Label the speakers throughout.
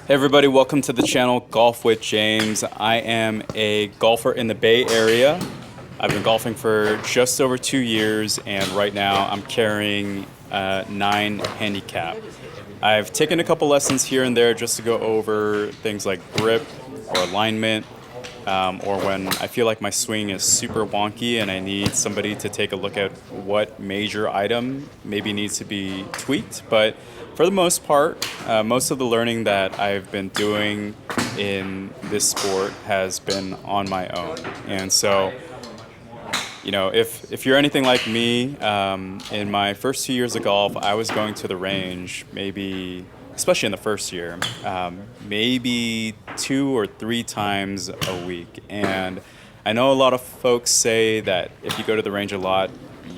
Speaker 1: Hey everybody, welcome to the channel Golf with James. I am a golfer in the Bay Area. I've been golfing for just over 2 years, and right now I'm carrying a 9 handicap. I've taken a couple lessons here and there just to go over things like grip or alignment, or when I feel like my swing is super wonky and I need somebody to take a look at what major item maybe needs to be tweaked. But for the most part, most of the learning that I've been doing in this sport has been on my own. And so, if you're anything like me, in my first 2 years of golf, I was going to the range maybe, especially in the first year, maybe 2 or 3 times a week. And I know a lot of folks say that if you go to the range a lot,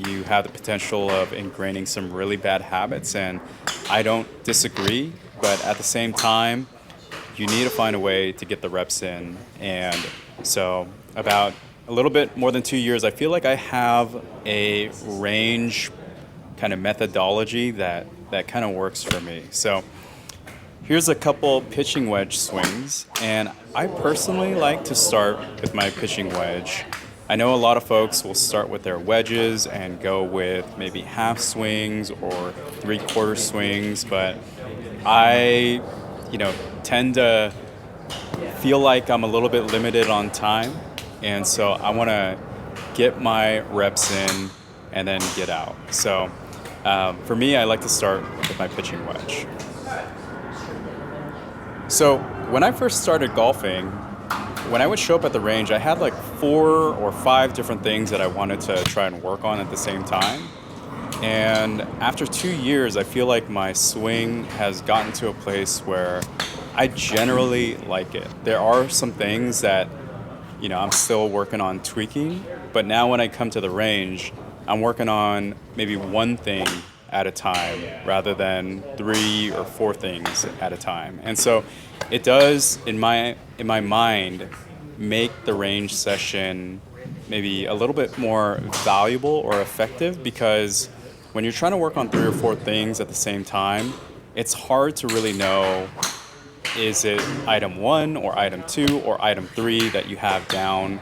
Speaker 1: you have the potential of ingraining some really bad habits, and I don't disagree, but at the same time, you need to find a way to get the reps in. And so about a little bit more than 2 years, I feel like I have a range kind of methodology that kind of works for me. So here's a couple pitching wedge swings, and I personally like to start with my pitching wedge. I know a lot of folks will start with their wedges and go with maybe half swings or three-quarter swings, but I, tend to feel like I'm a little bit limited on time, and so I want to get my reps in and then get out. So for me, I like to start with my pitching wedge. So when I first started golfing, when I would show up at the range, I had like 4 or 5 different things that I wanted to try and work on at the same time. And after 2 years, I feel like my swing has gotten to a place where I generally like it. There are some things that, I'm still working on tweaking, but now when I come to the range, I'm working on maybe one thing at a time rather than 3 or 4 things at a time. And so it does, in my mind, make the range session maybe a little bit more valuable or effective, because when you're trying to work on 3 or 4 things at the same time, it's hard to really know, is it item 1 or item 2 or item 3 that you have down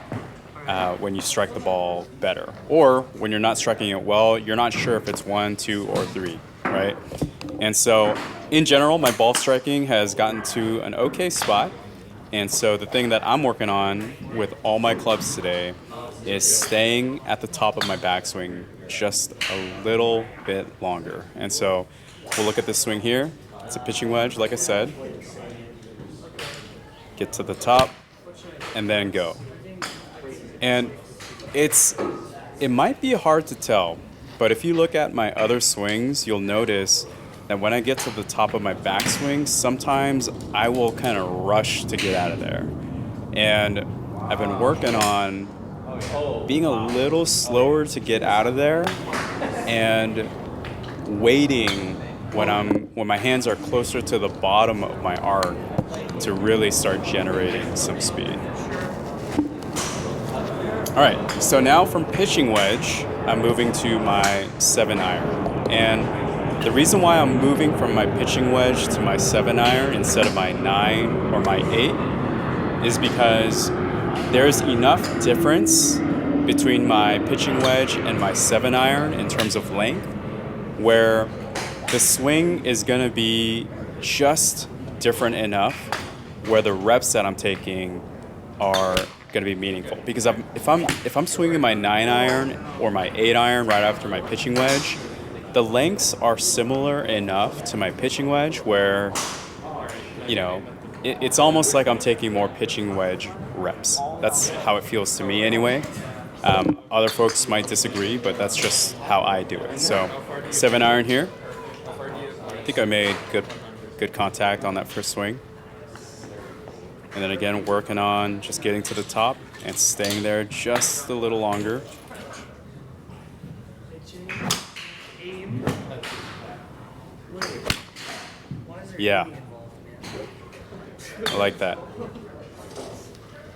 Speaker 1: when you strike the ball better. Or when you're not striking it well, you're not sure if it's 1, 2, or 3, right? And so in general, my ball striking has gotten to an okay spot. And so the thing that I'm working on with all my clubs today is staying at the top of my backswing just a little bit longer. And so we'll look at this swing here. It's a pitching wedge, like I said. Get to the top and then go. And it might be hard to tell, but if you look at my other swings, you'll notice that when I get to the top of my backswing, sometimes I will kind of rush to get out of there. And I've been working on being a little slower to get out of there and waiting when my hands are closer to the bottom of my arc to really start generating some speed. All right, so now from pitching wedge, I'm moving to my 7-iron. And the reason why I'm moving from my pitching wedge to my 7-iron instead of my 9 or my 8 is because there's enough difference between my pitching wedge and my 7-iron in terms of length, where the swing is going to be just different enough where the reps that I'm taking are going to be meaningful. Because if I'm swinging my 9-iron or my 8-iron right after my pitching wedge, the lengths are similar enough to my pitching wedge where, it's almost like I'm taking more pitching wedge reps. That's how it feels to me anyway. Other folks might disagree, but that's just how I do it. So 7-iron here. I think I made good contact on that first swing. And then again, working on just getting to the top and staying there just a little longer. Yeah, I like that.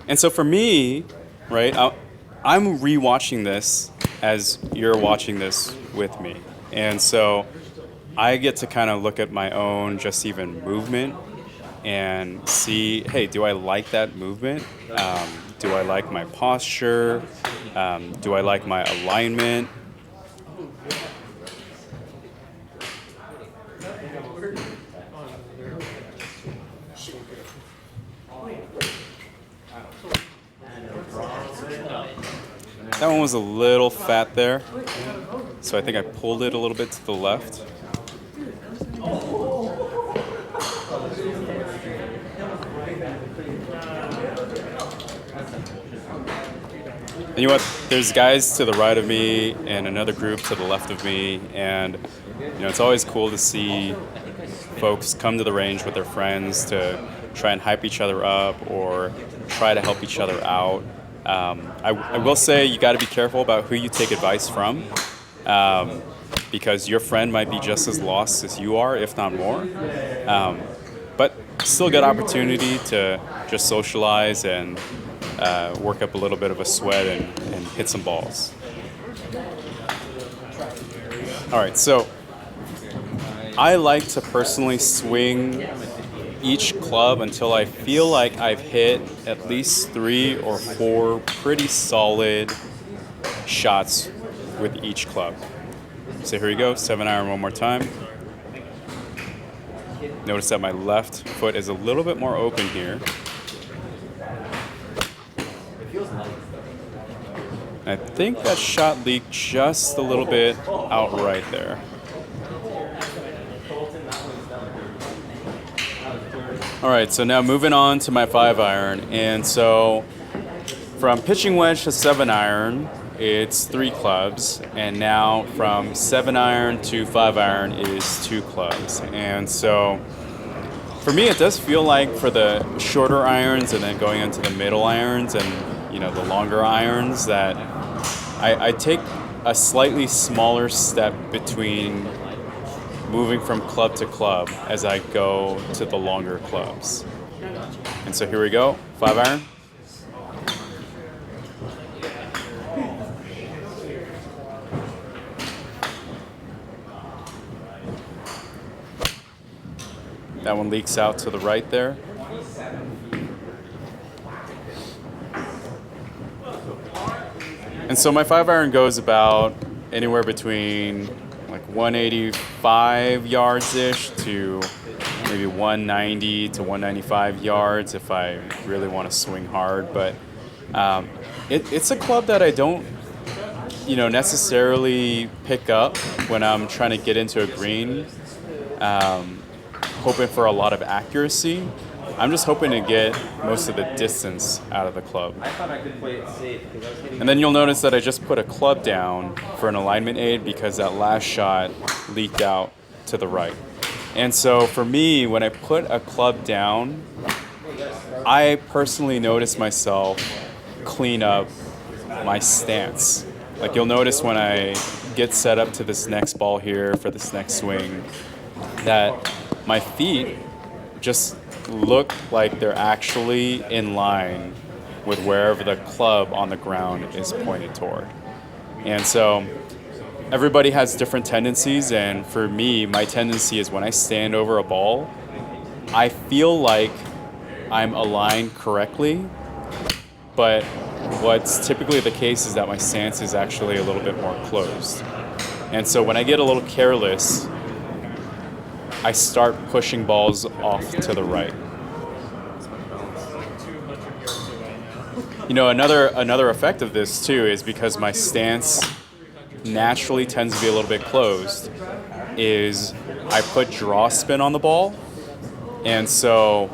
Speaker 1: And so for me, right, I'm rewatching this as you're watching this with me. And so I get to kind of look at my own just even movement and see, hey, do I like that movement? Do I like my posture? Do I like my alignment? That one was a little fat there, so I think I pulled it a little bit to the left. And you know what? There's guys to the right of me and another group to the left of me, and it's always cool to see folks come to the range with their friends to try and hype each other up or try to help each other out. I will say you got to be careful about who you take advice from, because your friend might be just as lost as you are, if not more. But still good opportunity to just socialize and work up a little bit of a sweat and hit some balls. All right, so I like to personally swing each club until I feel like I've hit at least 3 or 4 pretty solid shots with each club. So here we go, 7-iron one more time. Notice that my left foot is a little bit more open here. I think that shot leaked just a little bit out right there. All right, so now moving on to my 5-iron. And so from pitching wedge to 7-iron, it's 3 clubs. And now from 7-iron to 5-iron is 2 clubs. And so for me, it does feel like for the shorter irons and then going into the middle irons and, the longer irons that I take a slightly smaller step between moving from club to club as I go to the longer clubs. And so here we go, 5-iron. That one leaks out to the right there. And so my 5-iron goes about anywhere between like 185 yards-ish to maybe 190 to 195 yards if I really want to swing hard. But it's a club that I don't, necessarily pick up when I'm trying to get into a green, hoping for a lot of accuracy. I'm just hoping to get most of the distance out of the club.
Speaker 2: I thought I could play it safe because I was hitting.
Speaker 1: And then you'll notice that I just put a club down for an alignment aid because that last shot leaked out to the right. And so for me, when I put a club down, I personally notice myself clean up my stance. Like you'll notice when I get set up to this next ball here for this next swing, that my feet just look like they're actually in line with wherever the club on the ground is pointed toward. And so everybody has different tendencies, and for me, my tendency is when I stand over a ball, I feel like I'm aligned correctly, but what's typically the case is that my stance is actually a little bit more closed. And so when I get a little careless, I start pushing balls off to the right. Another effect of this too is because my stance naturally tends to be a little bit closed, is I put draw spin on the ball. And so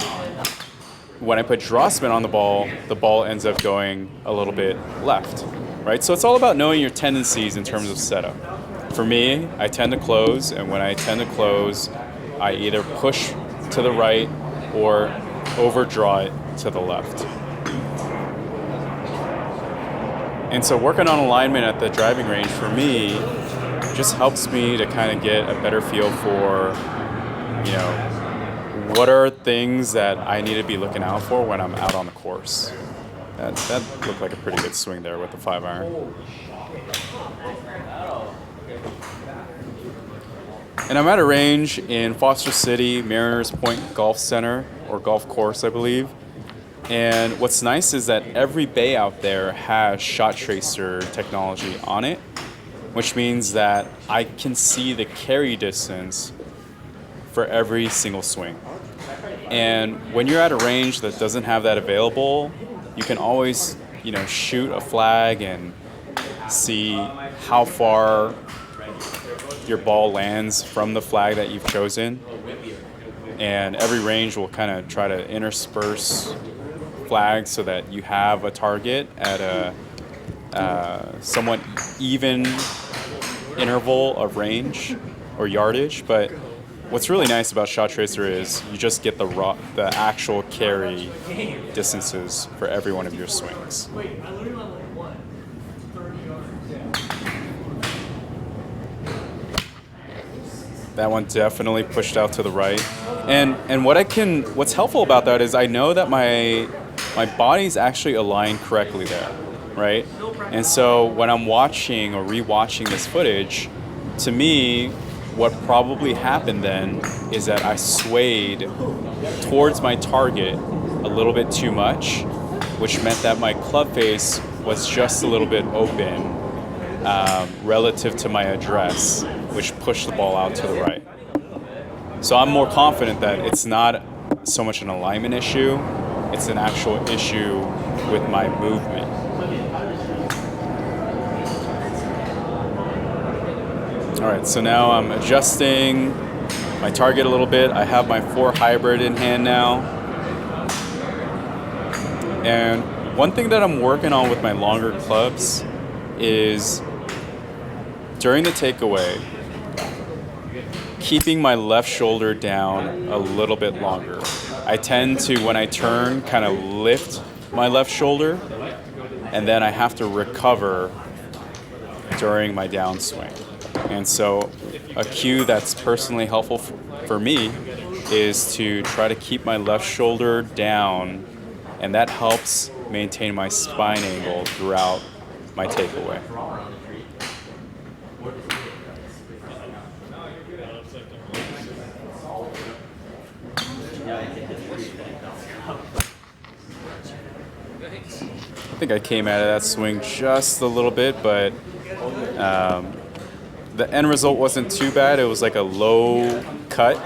Speaker 1: when I put draw spin on the ball ends up going a little bit left, right? So it's all about knowing your tendencies in terms of setup. For me, I tend to close, and when I tend to close, I either push to the right or overdraw it to the left. And so working on alignment at the driving range for me just helps me to kind of get a better feel for, what are things that I need to be looking out for when I'm out on the course. That looked like a pretty good swing there with the 5-iron. And I'm at a range in Foster City, Mariners Point Golf Center, or golf course, I believe. And what's nice is that every bay out there has shot tracer technology on it, which means that I can see the carry distance for every single swing. And when you're at a range that doesn't have that available, you can always, shoot a flag and see how far your ball lands from the flag that you've chosen. And every range will kind of try to intersperse flags so that you have a target at a somewhat even interval of range or yardage. But what's really nice about Shot Tracer is you just get the actual carry distances for every one of your swings. That one definitely pushed out to the right. And what's helpful about that is I know that my body's actually aligned correctly there, right? And so when I'm watching or rewatching this footage, to me, what probably happened then is that I swayed towards my target a little bit too much, which meant that my club face was just a little bit open relative to my address, which pushed the ball out to the right. So I'm more confident that it's not so much an alignment issue, it's an actual issue with my movement. All right, so now I'm adjusting my target a little bit. I have my 4 hybrid in hand now. And one thing that I'm working on with my longer clubs is during the takeaway, keeping my left shoulder down a little bit longer. I tend to, when I turn, kind of lift my left shoulder, and then I have to recover during my downswing. And so a cue that's personally helpful for me is to try to keep my left shoulder down, and that helps maintain my spine angle throughout my takeaway. I think I came out of that swing just a little bit, but the end result wasn't too bad. It was like a low cut.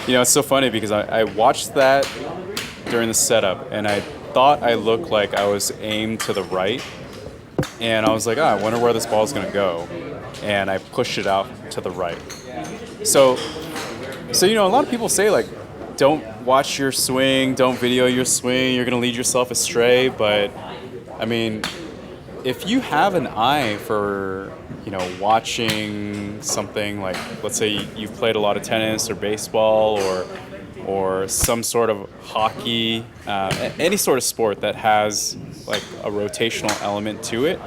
Speaker 1: It's so funny because I watched that during the setup, and I thought I looked like I was aimed to the right, and I was like, I wonder where this ball is going to go, and I pushed it out to the right. So a lot of people say, like, don't watch your swing, don't video your swing, you're going to lead yourself astray, but, I mean, if you have an eye for, watching something like, let's say you've played a lot of tennis or baseball or some sort of hockey, any sort of sport that has like a rotational element to it.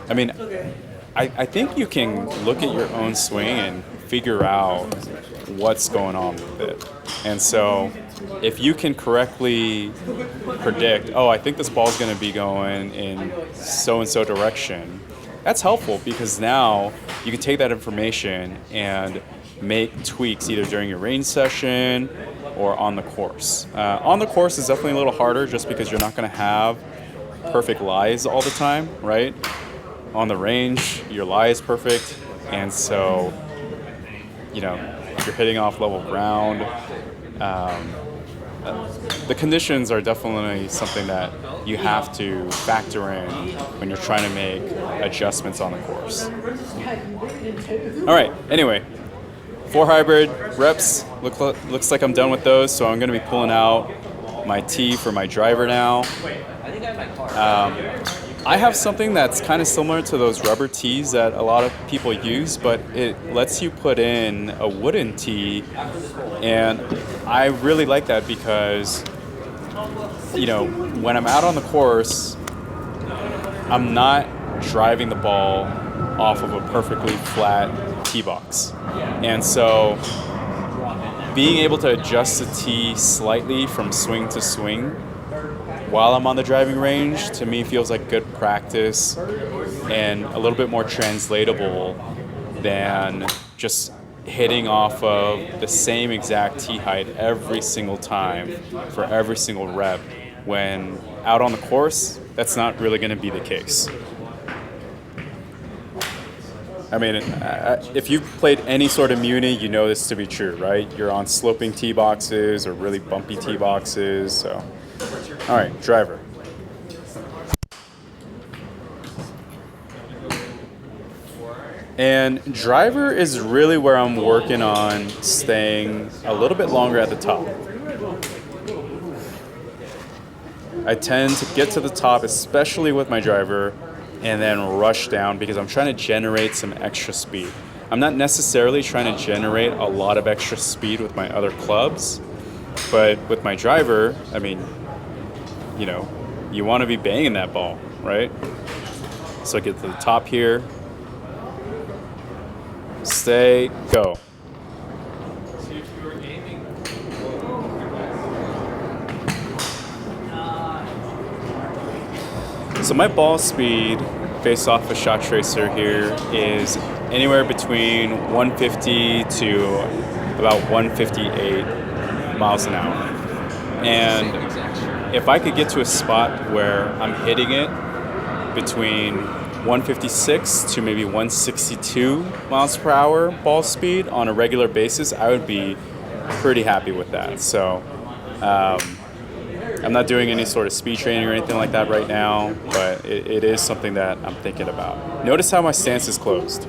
Speaker 1: I mean, I think you can look at your own swing and figure out what's going on with it. And so if you can correctly predict, I think this ball's going to be going in so-and-so direction, that's helpful because now you can take that information and make tweaks either during your range session or on the course. On the course is definitely a little harder just because you're not going to have perfect lies all the time, right? On the range, your lie is perfect, and so, if you're hitting off level ground, the conditions are definitely something that you have to factor in when you're trying to make adjustments on the course. All right, anyway, 4 hybrid reps, looks like I'm done with those, so I'm going to be pulling out my tee for my driver now. I have something that's kind of similar to those rubber tees that a lot of people use, but it lets you put in a wooden tee, and I really like that because, when I'm out on the course, I'm not driving the ball off of a perfectly flat tee box. And so being able to adjust the tee slightly from swing to swing while I'm on the driving range, to me feels like good practice and a little bit more translatable than just hitting off of the same exact tee height every single time for every single rep, when out on the course, that's not really going to be the case. I mean, if you've played any sort of Muni, you know this to be true, right? You're on sloping tee boxes or really bumpy tee boxes. So, all right, driver. And driver is really where I'm working on staying a little bit longer at the top. I tend to get to the top, especially with my driver, and then rush down because I'm trying to generate some extra speed. I'm not necessarily trying to generate a lot of extra speed with my other clubs, but with my driver, I mean, you know, you want to be banging that ball, right? So I get to the top here. Stay, go. So my ball speed based off a shot tracer here is anywhere between 150 to about 158 miles an hour. And if I could get to a spot where I'm hitting it between 156 to maybe 162 miles per hour ball speed on a regular basis, I would be pretty happy with that. So I'm not doing any sort of speed training or anything like that right now, but it is something that I'm thinking about. Notice how my stance is closed,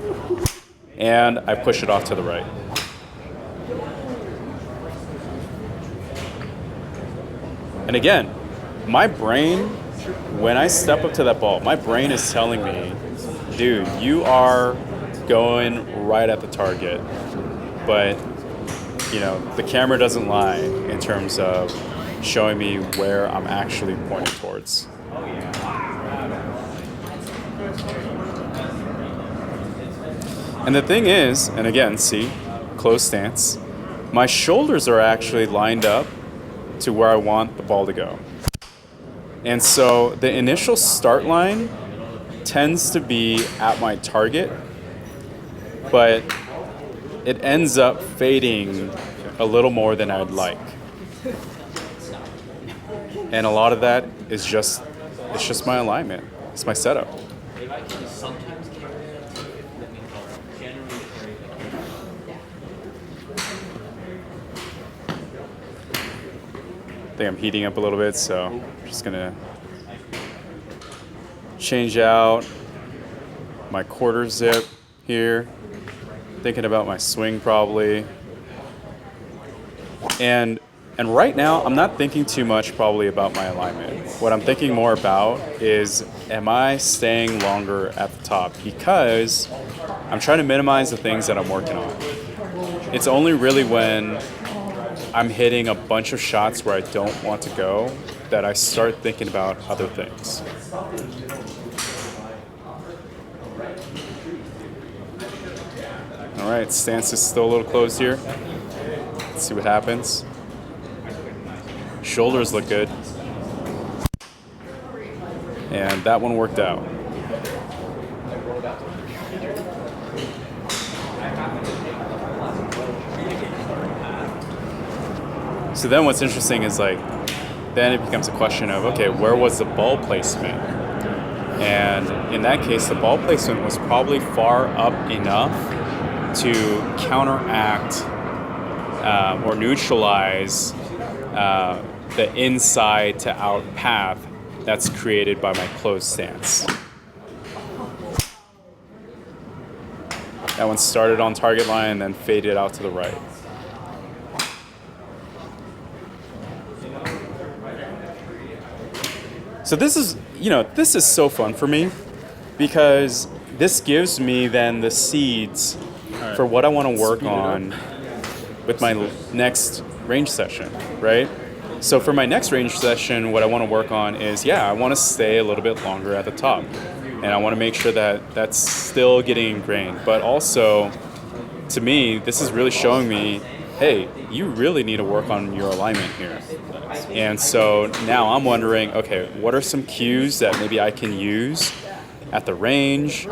Speaker 1: and I push it off to the right. And again, my brain, when I step up to that ball, my brain is telling me, dude, you are going right at the target. But, you know, the camera doesn't lie in terms of showing me where I'm actually pointing towards. And the thing is, and again, see, closed stance, my shoulders are actually lined up to where I want the ball to go. And so the initial start line tends to be at my target, but it ends up fading a little more than I'd like. And a lot of that is just my alignment. It's my setup. I think I'm heating up a little bit, so I'm just gonna change out my quarter zip here. Thinking about my swing probably. And right now, I'm not thinking too much probably about my alignment. What I'm thinking more about is, am I staying longer at the top? Because I'm trying to minimize the things that I'm working on. It's only really when I'm hitting a bunch of shots where I don't want to go that I start thinking about other things. All right, stance is still a little closed here. Let's see what happens. Shoulders look good. And that one worked out. So then what's interesting is then it becomes a question of, okay, where was the ball placement? And in that case, the ball placement was probably far up enough to counteract or neutralize the inside to out path that's created by my closed stance. That one started on target line and then faded out to the right. So this is so fun for me because this gives me then the seeds for what I want to work on with my next range session, right? So for my next range session, what I want to work on is, I want to stay a little bit longer at the top. And I want to make sure that that's still getting ingrained. But also, to me, this is really showing me, hey, you really need to work on your alignment here. And so now I'm wondering, okay, what are some cues that maybe I can use at the range,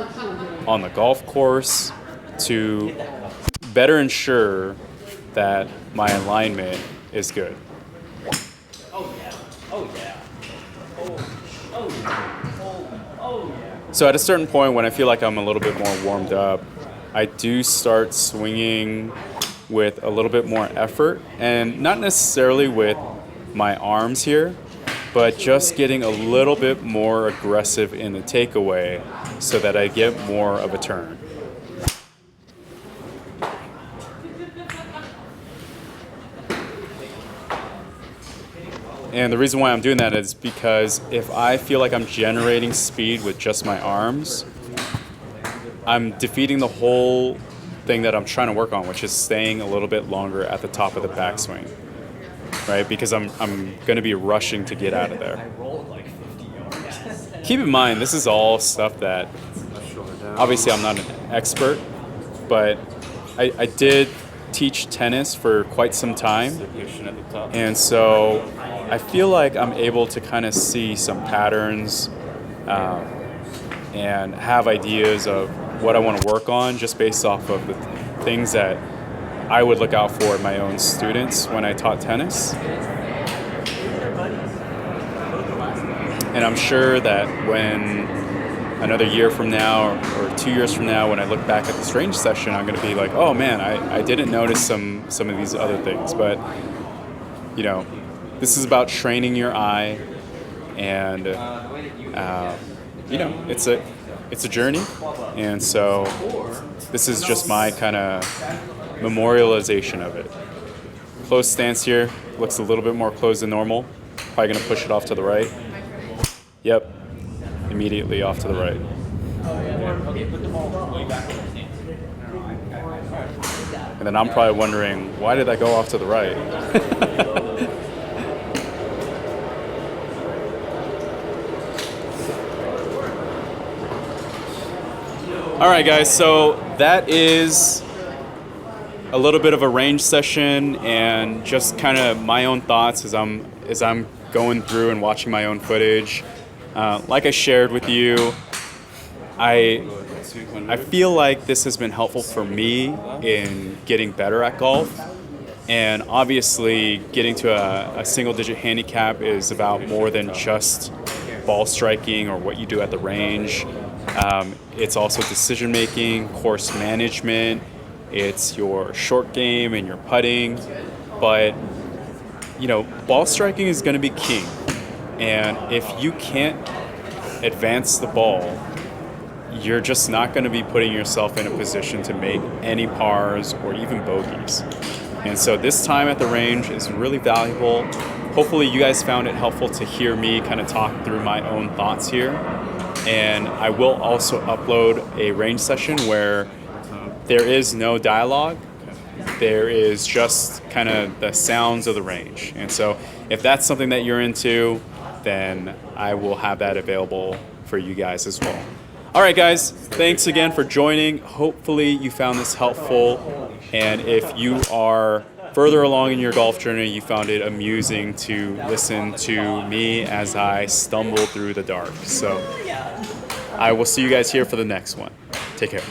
Speaker 1: on the golf course, to better ensure that my alignment is good?
Speaker 2: Oh yeah. Oh yeah. Oh yeah.
Speaker 1: So at a certain point when I feel like I'm a little bit more warmed up, I do start swinging with a little bit more effort, and not necessarily with my arms here, but just getting a little bit more aggressive in the takeaway so that I get more of a turn. And the reason why I'm doing that is because if I feel like I'm generating speed with just my arms, I'm defeating the whole thing that I'm trying to work on, which is staying a little bit longer at the top of the backswing, right? Because I'm going to be rushing to get out of there. Keep in mind, this is all stuff that, obviously I'm not an expert, but I did teach tennis for quite some time. And so I feel like I'm able to kind of see some patterns and have ideas of what I want to work on just based off of the things that I would look out for in my own students when I taught tennis. And I'm sure that when another year from now or 2 years from now, when I look back at this range session, I'm going to be like, oh man, I didn't notice some of these other things. But, you know, this is about training your eye, and, you know, it's a journey. And so this is just my kind of memorialization of it. Closed stance here, looks a little bit more closed than normal. Probably going to push it off to the right. Yep, immediately off to the right. And then I'm probably wondering, why did I go off to the right? All right, guys, so that is a little bit of a range session and just kind of my own thoughts as I'm going through and watching my own footage. Like I shared with you, I feel like this has been helpful for me in getting better at golf. And obviously, getting to a single-digit handicap is about more than just ball striking or what you do at the range. It's also decision-making, course management. It's your short game and your putting. But, you know, ball striking is going to be king. And if you can't advance the ball, you're just not going to be putting yourself in a position to make any pars or even bogeys. And so this time at the range is really valuable. Hopefully you guys found it helpful to hear me kind of talk through my own thoughts here. And I will also upload a range session where there is no dialogue. There is just kind of the sounds of the range. And so if that's something that you're into, then I will have that available for you guys as well. All right, guys, thanks again for joining. Hopefully you found this helpful. And if you are further along in your golf journey, you found it amusing to listen to me as I stumble through the dark. So I will see you guys here for the next one. Take care.